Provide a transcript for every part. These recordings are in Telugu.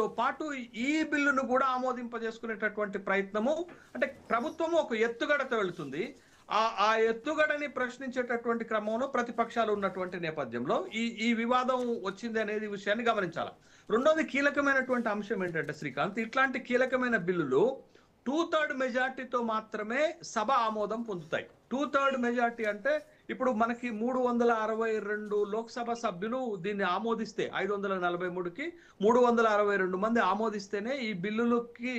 బిల్లుతో పాటు ఈ బిల్లును కూడా ఆమోదింపజేసుకునేటటువంటి ప్రయత్నము, అంటే ప్రభుత్వము ఒక ఎత్తుగడతో వెళుతుంది. ఆ ఎత్తుగడని ప్రశ్నించేటటువంటి క్రమంలో ప్రతిపక్షాలు ఉన్నటువంటి నేపథ్యంలో ఈ వివాదం వచ్చింది అనేది విషయాన్ని గమనించాలి. రెండోది కీలకమైనటువంటి అంశం ఏంటంటే శ్రీకాంత్, ఇట్లాంటి కీలకమైన బిల్లులు 2/3 మెజార్టీతో మాత్రమే సభ ఆమోదం పొందుతాయి. 2/3 మెజార్టీ అంటే ఇప్పుడు మనకి 362 లోక్సభ సభ్యులు దీన్ని ఆమోదిస్తే, 543కి 362 మంది ఆమోదిస్తేనే ఈ బిల్లులకి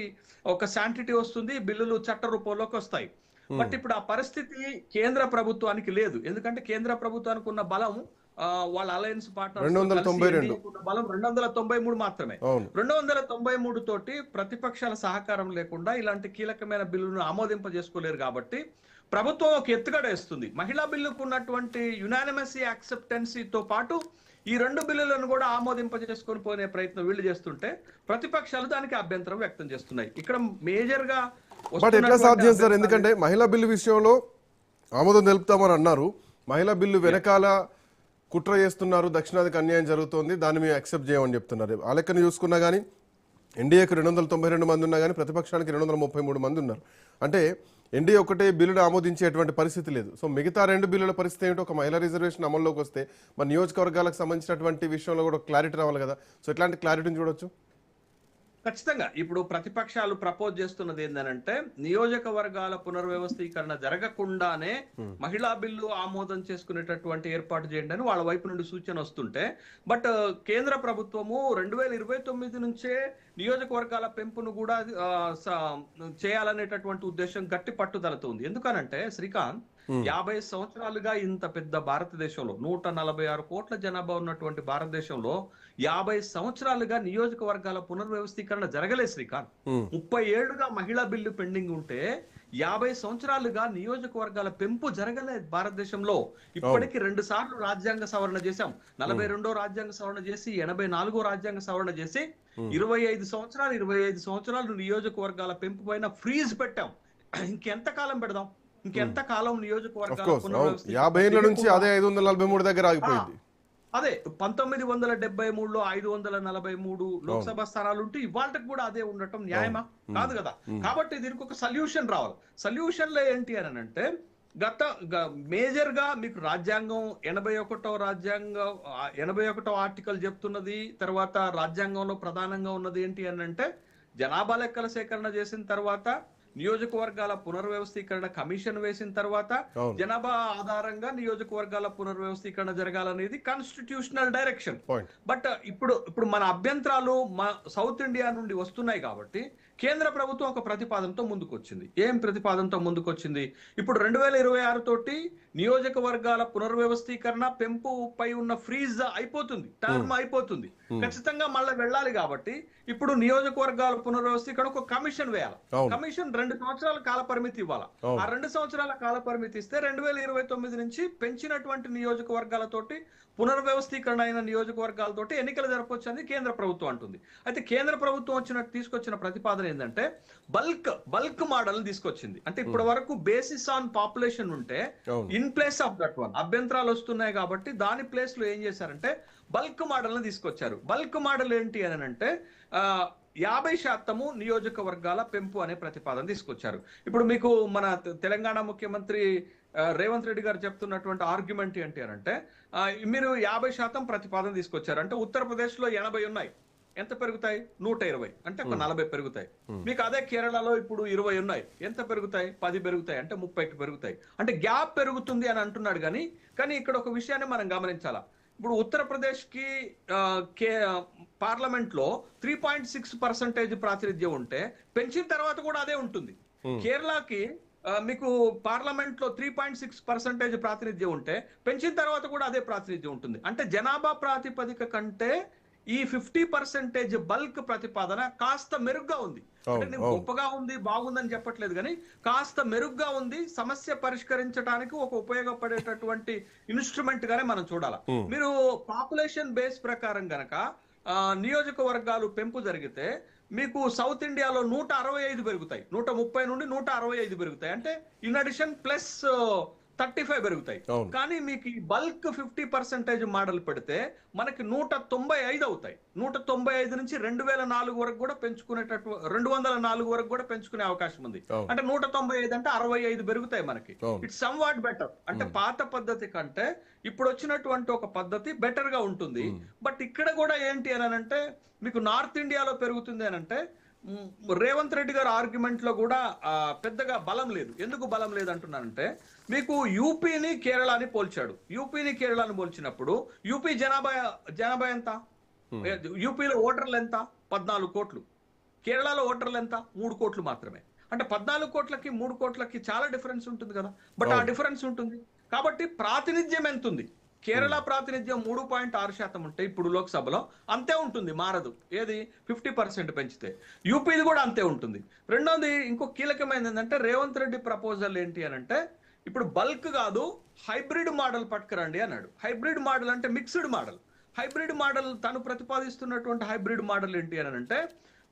ఒక శాంటిటీ వస్తుంది, బిల్లులు చట్ట రూపంలోకి వస్తాయి. బట్ ఇప్పుడు ఆ పరిస్థితి కేంద్ర ప్రభుత్వానికి లేదు. ఎందుకంటే కేంద్ర ప్రభుత్వానికి ఉన్న బలం వాళ్ళ అలయన్స్ పార్ట్నర్ బలం 293 మాత్రమే. 293 తోటి ప్రతిపక్షాల సహకారం లేకుండా ఇలాంటి కీలకమైన బిల్లును ఆమోదింపజేసుకోలేరు. కాబట్టి ప్రభుత్వం ఒక ఎత్తుగడ వేస్తుంది. మహిళా బిల్లుకు ఉన్నటువంటి యునానిమస్ యాక్సెప్టెన్సీతో పాటు ఈ 2 బిల్లులను కూడా ఆమోదింపజేసుకొని పోయే ప్రయత్నం వీళ్ళు చేస్తుంటే ప్రతిపక్షాలు దానికి అభ్యంతరం వ్యక్తం చేస్తున్నాయి. ఇక్కడ మేజర్ గా ఎట్లా సాధ్యం సార్? ఎందుకంటే మహిళా బిల్లు విషయంలో ఆమోదం తెలుపుతామని అన్నారు, మహిళా బిల్లు వెనకాల కుట్ర చేస్తున్నారు, దక్షిణాదికి అన్యాయం జరుగుతోంది, దాన్ని మేము యాక్సెప్ట్ చేయమని చెప్తున్నారు. ఆ లెక్కను చూసుకున్నా కానీ ఎన్డీఏకి 292 మంది ఉన్నా కానీ ప్రతిపక్షానికి 233 మంది ఉన్నారు. అంటే ఎన్డీఏ ఒకటే బిల్లును ఆమోదించేటువంటి పరిస్థితి లేదు. సో మిగతా 2 బిల్లుల పరిస్థితి ఏమిటో, ఒక మహిళా రిజర్వేషన్ అమల్లోకి వస్తే మరి నియోజకవర్గాలకు సంబంధించినటువంటి విషయంలో కూడా క్లారిటీ రావాలి కదా. సో ఎట్లాంటి క్లారిటీని చూడొచ్చు? ఖచ్చితంగా ఇప్పుడు ప్రతిపక్షాలు ప్రపోజ్ చేస్తున్నది ఏంటంటే, నియోజకవర్గాల పునర్వ్యవస్థీకరణ జరగకుండానే మహిళా బిల్లు ఆమోదం చేసుకునేటటువంటి ఏర్పాటు చేయండి అని వాళ్ళ వైపు నుండి సూచన వస్తుంటే, బట్ కేంద్ర ప్రభుత్వము 2029 నుంచే నియోజకవర్గాల పెంపును కూడా చేయాలనేటటువంటి ఉద్దేశం గట్టి పట్టుదలతో ఉంది. ఎందుకనంటే శ్రీకాంత్, 50 సంవత్సరాలుగా ఇంత పెద్ద భారతదేశంలో 146 కోట్ల జనాభా ఉన్నటువంటి భారతదేశంలో 50 సంవత్సరాలుగా నియోజకవర్గాల పునర్వ్యవస్థీకరణ జరగలేదు శ్రీకాంత్. 30 ఏళ్లుగా మహిళా బిల్లు పెండింగ్ ఉంటే 50 సంవత్సరాలుగా నియోజకవర్గాల పెంపు జరగలేదు భారతదేశంలో. ఇప్పటికి 2 సార్లు రాజ్యాంగ సవరణ చేశాం. 42వ రాజ్యాంగ సవరణ చేసి 84వ రాజ్యాంగ సవరణ చేసి 25 సంవత్సరాలు నియోజకవర్గాల పెంపు పైన ఫ్రీజ్ పెట్టాం. ఇంకెంత కాలం పెడదాం? ఇంకెంత కాలం నియోజకవర్గాల 50 ఏళ్ల నుంచి అదే 543 దగ్గర ఆగిపోయింది. అదే 1973లో 543 లోక్సభ స్థానాలు ఉంటే ఇవాళకి కూడా అదే ఉండటం న్యాయమా? కాదు కదా. కాబట్టి దీనికి ఒక సొల్యూషన్ రావాలి. సొల్యూషన్ లో ఏంటి అని అంటే, మేజర్ గా మీకు రాజ్యాంగం 81వ ఆర్టికల్ చెప్తున్నది. తర్వాత రాజ్యాంగంలో ప్రధానంగా ఉన్నది ఏంటి అని అంటే, జనాభా లెక్కల సేకరణ చేసిన తర్వాత, నియోజకవర్గాల పునర్వ్యవస్థీకరణ కమిషన్ వేసిన తర్వాత జనాభా ఆధారంగా నియోజకవర్గాల పునర్వ్యవస్థీకరణ జరగాలనేది కాన్స్టిట్యూషనల్ డైరెక్షన్. బట్ ఇప్పుడు మన అభ్యంతరాలు సౌత్ ఇండియా నుండి వస్తున్నాయి కాబట్టి కేంద్ర ప్రభుత్వం ఒక ప్రతిపాదనతో ముందుకొచ్చింది. ఏం ప్రతిపాదనతో ముందుకొచ్చింది? ఇప్పుడు 2026 తోటి నియోజకవర్గాల పునర్వ్యవస్థీకరణ పెంపు పై ఉన్న ఫ్రీజ్ అయిపోతుంది, టర్మ్ అయిపోతుంది. ఖచ్చితంగా మళ్ళీ వెళ్ళాలి కాబట్టి ఇప్పుడు నియోజకవర్గాల పునర్వ్యవస్థీకరణ ఒక కమిషన్ వేయాలి. కమిషన్ 2 సంవత్సరాల కాల పరిమితి ఇవ్వాలి. ఆ 2 సంవత్సరాల కాల పరిమితి ఇస్తే 2029 నుంచి పెంచినటువంటి నియోజకవర్గాలతోటి పునర్వ్యవస్థీకరణ అయిన నియోజకవర్గాలతోటి ఎన్నికలు జరపవచ్చు అని కేంద్ర ప్రభుత్వం అంటుంది. అయితే కేంద్ర ప్రభుత్వం తీసుకొచ్చిన ప్రతిపాదన ఏంటంటే బల్క్ మోడల్ తీసుకొచ్చింది. అంటే ఇప్పటి వరకు బేసిస్ ఆన్ పాపులేషన్ ఉంటే in place of that one అభ్యంతరాలు వస్తున్నాయి కాబట్టి దాని ప్లేస్ లో ఏం చేశారంటే బల్క్ మోడల్ ని తీసుకొచ్చారు. బల్క్ మోడల్ ఏంటి అని అంటే 50% నియోజకవర్గాల పెంపు అనే ప్రతిపాదన తీసుకొచ్చారు. ఇప్పుడు మీకు మన తెలంగాణ ముఖ్యమంత్రి రేవంత్ రెడ్డి గారు చెప్తున్నటువంటి ఆర్గ్యుమెంట్ ఏంటి అని అంటే, మీరు 50% ప్రతిపాదన తీసుకొచ్చారు అంటే ఉత్తరప్రదేశ్ లో 80 ఉన్నాయి, ఎంత పెరుగుతాయి? 120, అంటే ఒక 40 పెరుగుతాయి. మీకు అదే కేరళలో ఇప్పుడు 20 ఉన్నాయి, ఎంత పెరుగుతాయి? 10 పెరుగుతాయి, అంటే 30కి పెరుగుతాయి. అంటే గ్యాప్ పెరుగుతుంది అని అంటున్నాడు. కానీ ఇక్కడ ఒక విషయాన్ని మనం గమనించాలా. ఇప్పుడు ఉత్తరప్రదేశ్ కి పార్లమెంట్ లో 3.6% ప్రాతినిధ్యం ఉంటే పెంచిన తర్వాత కూడా అదే ఉంటుంది. కేరళకి మీకు పార్లమెంట్ లో 3.6% ప్రాతినిధ్యం ఉంటే పెంచిన తర్వాత కూడా అదే ప్రాతినిధ్యం ఉంటుంది. అంటే జనాభా ప్రాతిపదిక కంటే ఈ 50% బల్క్ ప్రతిపాదన కాస్త మెరుగ్గా ఉంది. అంటే నేను గొప్పగా ఉంది, బాగుందని చెప్పట్లేదు, కానీ కాస్త మెరుగ్గా ఉంది. సమస్య పరిష్కరించడానికి ఒక ఉపయోగపడేటటువంటి ఇన్స్ట్రుమెంట్ గానే మనం చూడాలి. మీరు పాపులేషన్ బేస్ ప్రకారం గనక నియోజకవర్గాలు పెంపు జరిగితే మీకు సౌత్ ఇండియాలో 165 పెరుగుతాయి, 130 నుండి 165 పెరుగుతాయి. అంటే ఇన్ అడిషన్ ప్లస్ 35 పెరుగుతాయి. కానీ మీకు ఈ బల్క్ 50% మోడల్ పెడితే మనకి 195 అవుతాయి. 195 నుంచి 2004 వరకు కూడా పెంచుకునేటట్టు 204 వరకు కూడా పెంచుకునే అవకాశం ఉంది. అంటే 195 అంటే 65 పెరుగుతాయి మనకి. It's some what better. అంటే పాత పద్ధతి కంటే ఇప్పుడు వచ్చినటువంటి ఒక పద్ధతి బెటర్ గా ఉంటుంది. బట్ ఇక్కడ కూడా ఏంటి అని అంటే మీకు నార్త్ ఇండియాలో పెరుగుతుంది అని అంటే రేవంత్ రెడ్డి గారి ఆర్గ్యుమెంట్ లో కూడా పెద్దగా బలం లేదు. ఎందుకు బలం లేదు అంటున్నానంటే మీకు యూపీని కేరళని పోల్చాడు. యూపీని కేరళని పోల్చినప్పుడు యూపీ జనాభా ఎంత? యూపీలో ఓటర్లు ఎంత? 14 కోట్లు. కేరళలో ఓటర్లు ఎంత? 3 కోట్లు మాత్రమే. అంటే 14 కోట్లకి 3 కోట్లకి చాలా డిఫరెన్స్ ఉంటుంది కదా. బట్ ఆ డిఫరెన్స్ ఉంటుంది కాబట్టి ప్రాతినిధ్యం ఎంత ఉంది? కేరళ ప్రాతినిధ్యం 3.6% ఉంటే ఇప్పుడు లోక్సభలో అంతే ఉంటుంది, మారదు. ఏది 50% పెంచితే. యూపీది కూడా అంతే ఉంటుంది. రెండోది ఇంకో కీలకమైనది ఏంటంటే రేవంత్ రెడ్డి ప్రపోజల్ ఏంటి అని అంటే ఇప్పుడు బల్క్ కాదు హైబ్రిడ్ మోడల్ పట్టుకురండి అన్నాడు. హైబ్రిడ్ మోడల్ అంటే మిక్స్డ్ మోడల్. హైబ్రిడ్ మోడల్ తను ప్రతిపాదిస్తున్నటువంటి హైబ్రిడ్ మోడల్ ఏంటి అని అంటే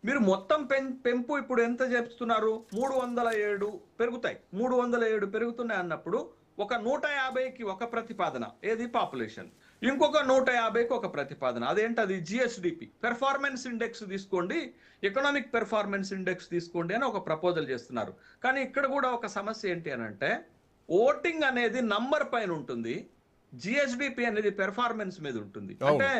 మీరు మొత్తం పెంపు ఇప్పుడు ఎంత చెప్తున్నారు? 307 పెరుగుతాయి. 307 పెరుగుతున్నాయి అన్నప్పుడు ఒక 150కి ఒక ప్రతిపాదన, ఏది పాపులేషన్, ఇంకొక 150కి ఒక ప్రతిపాదన. అదేంటది? జిఎస్డిపి పెర్ఫార్మెన్స్ ఇండెక్స్ తీసుకోండి, ఎకనామిక్ పెర్ఫార్మెన్స్ ఇండెక్స్ తీసుకోండి అని ఒక ప్రపోజల్ చేస్తున్నారు. కానీ ఇక్కడ కూడా ఒక సమస్య ఏంటి అని అంటే ఓటింగ్ అనేది నంబర్ పైన ఉంటుంది, జిఎస్డిపి అనేది పెర్ఫార్మెన్స్ మీద ఉంటుంది. అంటే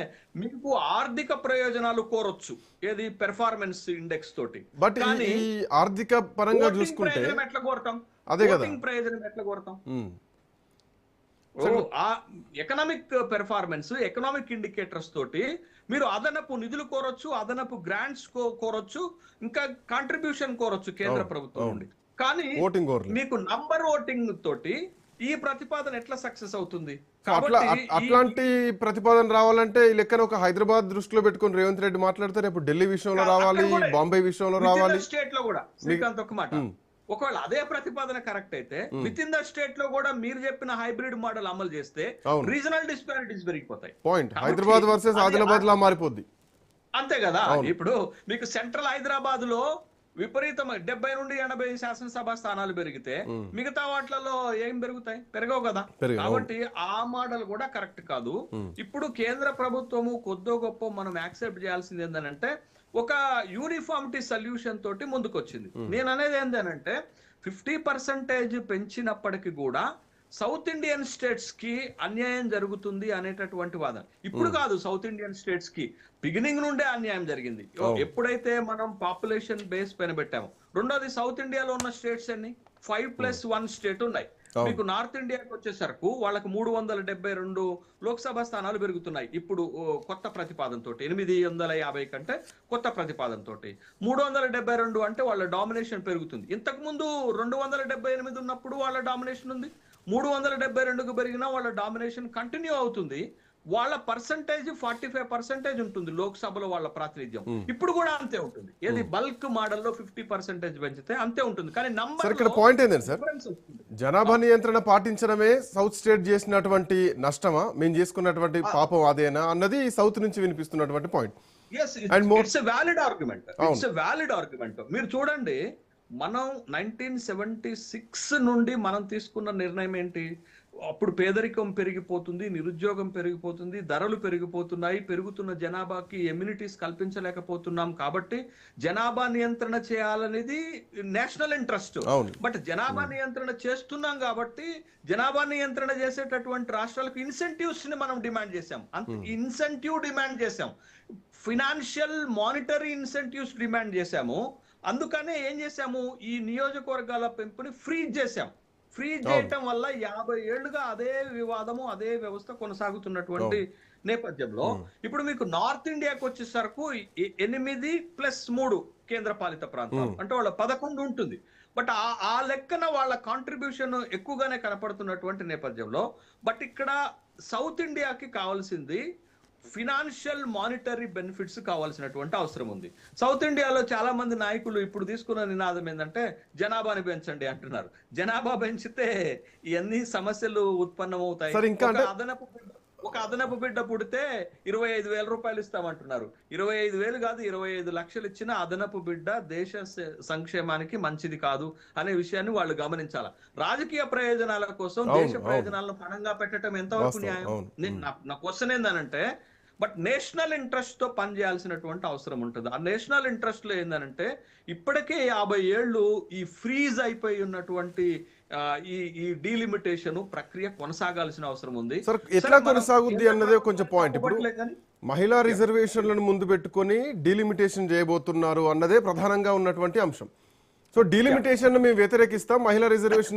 మీకు ఆర్థిక ప్రయోజనాలు కోరొచ్చు ఏది పెర్ఫార్మెన్స్ ఇండెక్స్ తోటి. బట్ ఈ ఆర్థిక పరంగా చూసుకుంటే ఎట్లా కోరతాం? అదే కదా ప్రయోజనం ఎట్లా కోరతాం? ఎకనామిక్ పెర్ఫార్మెన్స్, ఎకనామిక్ ఇండికేటర్స్ తోటి మీరు అదనపు నిధులు కోరొచ్చు, అదనపు గ్రాంట్స్ కోరొచ్చు, ఇంకా కాంట్రిబ్యూషన్ కోరొచ్చు కేంద్ర ప్రభుత్వం నుండి. కానీ మీకు నంబర్ ఓటింగ్ తోటి ఈ ప్రతిపాదన ఎట్లా సక్సెస్ అవుతుంది? అట్లాంటి ప్రతిపాదన రావాలంటే ఈ లెక్కన ఒక హైదరాబాద్ దృష్టిలో పెట్టుకుని రేవంత్ రెడ్డి మాట్లాడతారు. రేపు ఢిల్లీ విషయంలో రావాలి, బాంబే విషయంలో రావాలి, స్టేట్ లో కూడా. శ్రీకాంత్ ఒక మాట, ఒకవేళ అదే ప్రతిపాదన కరెక్ట్ అయితే విత్ ఇన్ ద స్టేట్ లో కూడా మీరు చెప్పిన హైబ్రిడ్ మోడల్ అమలు చేస్తే రీజనల్ డిస్పారిటీస్ పెరిగిపోతాయి. పాయింట్ హైదరాబాద్ వర్సెస్ ఆదిలాబాద్ లా మారిపోద్ది. అంతే కదా. ఇప్పుడు మీకు సెంట్రల్ హైదరాబాద్ లో విపరీతం 70 నుండి 80 శాసనసభ స్థానాలు పెరిగితే మిగతా వాటిలలో ఏం పెరుగుతాయి? పెరగవు కదా. కాబట్టి ఆ మోడల్ కూడా కరెక్ట్ కాదు. ఇప్పుడు కేంద్ర ప్రభుత్వము కొద్దో గొప్ప మనం యాక్సెప్ట్ చేయాల్సింది ఏంటంటే ఒక యూనిఫామిటీ సొల్యూషన్ తోటి ముందుకొచ్చింది. నేను అనేది ఏంటంటే 50% పెంచినప్పటికీ కూడా సౌత్ ఇండియన్ స్టేట్స్ కి అన్యాయం జరుగుతుంది అనేటటువంటి వాదన ఇప్పుడు కాదు. సౌత్ ఇండియన్ స్టేట్స్ కి బిగినింగ్ నుండే అన్యాయం జరిగింది. ఎప్పుడైతే మనం పాపులేషన్ బేస్ పైన పెట్టాము. రెండోది సౌత్ ఇండియాలో ఉన్న స్టేట్స్ అన్ని 5+1 స్టేట్ ఉన్నాయి. మీకు నార్త్ ఇండియాకి వచ్చేసరికి వాళ్ళకి 372 లోక్సభ స్థానాలు పెరుగుతున్నాయి ఇప్పుడు కొత్త ప్రతిపాదనతో. 850 కంటే కొత్త ప్రతిపాదనతో 372 అంటే వాళ్ళ డామినేషన్ పెరుగుతుంది. ఇంతకు ముందు 278 ఉన్నప్పుడు వాళ్ళ డామినేషన్ ఉంది. 372కు పెరిగినా వాళ్ళ డామినేషన్ కంటిన్యూ అవుతుంది. వాళ్ళ పర్సంటేజ్ 45% ఉంటుంది లోక్సభలో వాళ్ళ ప్రాతినిధ్యం. ఇప్పుడు కూడా అంతే ఉంటుంది. ఏది బల్క్ మోడల్లో 50% పెంచితే అంతే ఉంటుంది. కానీ నంబర్ ఇక్కడ పాయింట్ ఏంటంటే సార్, జనాభా నియంత్రణ పాటించడమే సౌత్ స్టేట్ చేసినటువంటి నష్టమా, మేము చేసుకున్నటువంటి పాపం అదేనా అన్నది సౌత్ నుంచి వినిపిస్తున్నటువంటి పాయింట్. It's valid argument. మీరు చూడండి, మనం 1976 నుండి మనం తీసుకున్న నిర్ణయం ఏంటి? అప్పుడు పేదరికం పెరిగిపోతుంది, నిరుద్యోగం పెరిగిపోతుంది, ధరలు పెరిగిపోతున్నాయి, పెరుగుతున్న జనాభాకి ఎమ్యూనిటీస్ కల్పించలేకపోతున్నాం. కాబట్టి జనాభా నియంత్రణ చేయాలనేది నేషనల్ ఇంట్రెస్ట్. బట్ జనాభా నియంత్రణ చేస్తున్నాం కాబట్టి జనాభా నియంత్రణ చేసేటటువంటి రాష్ట్రాలకు ఇన్సెంటివ్స్ ని మనం డిమాండ్ చేశాం. ఇన్సెంటివ్ డిమాండ్ చేశాం, ఫినాన్షియల్ మానిటరీ ఇన్సెంటివ్స్ డిమాండ్ చేశాము. అందుకనే ఏం చేశాము, ఈ నియోజకవర్గాల పెంపుని ఫ్రీజ్ చేశాం. ఫ్రీజ్ చేయటం వల్ల 50 ఏళ్లుగా అదే వివాదము, అదే వ్యవస్థ కొనసాగుతున్నటువంటి నేపథ్యంలో ఇప్పుడు మీకు నార్త్ ఇండియాకి వచ్చేసరికి 8+3 కేంద్ర పాలిత ప్రాంతాలు అంటే వాళ్ళ 11 ఉంటుంది. బట్ ఆ లెక్కన వాళ్ళ కాంట్రిబ్యూషన్ ఎక్కువగానే కనపడుతున్నటువంటి నేపథ్యంలో బట్ ఇక్కడ సౌత్ ఇండియాకి కావాల్సింది ఫినాన్షియల్ మానిటరీ బెనిఫిట్స్ కావాల్సినటువంటి అవసరం ఉంది. సౌత్ ఇండియాలో చాలా మంది నాయకులు ఇప్పుడు తీసుకున్న నినాదం ఏంటంటే జనాభాని పెంచండి అంటున్నారు. జనాభా పెంచితే ఇవన్నీ సమస్యలు ఉత్పన్నమవుతాయి. ఒక అదనపు బిడ్డ పుడితే 25,000 రూపాయలు ఇస్తామంటున్నారు. 25,000 కాదు, 25 లక్షలు ఇచ్చిన అదనపు బిడ్డ దేశ సంక్షేమానికి మంచిది కాదు అనే విషయాన్ని వాళ్ళు గమనించాలి. రాజకీయ ప్రయోజనాల కోసం దేశ ప్రయోజనాలను పణంగా పెట్టడం ఎంతవరకు న్యాయం? నా క్వశ్చన్ ఏందనంటే, బట్ నేషనల్ ఇంట్రెస్ట్ తో పనిచేయాల్సినటువంటి అవసరం ఉంటుంది. ఆ నేషనల్ ఇంట్రెస్ట్ లో ఏంటంటే, ఇప్పటికే 50 ఏళ్ళు ఈ ఫ్రీజ్ అయిపోయి ఉన్నటువంటి ఈ డీలిమిటేషన్ ప్రక్రియ కొనసాగాల్సిన అవసరం ఉంది. సార్ ఎట్లా కొనసాగుద్ది అన్నదే కొంచెం పాయింట్. ఇప్పుడు మహిళా రిజర్వేషన్లను ముందు పెట్టుకొని డీలిమిటేషన్ చేయబోతున్నారు అన్నదే ప్రధానంగా ఉన్నటువంటి అంశం. సో డీలిమిటేషన్ మేము వ్యతిరేకిస్తాం, మహిళా రిజర్వేషన్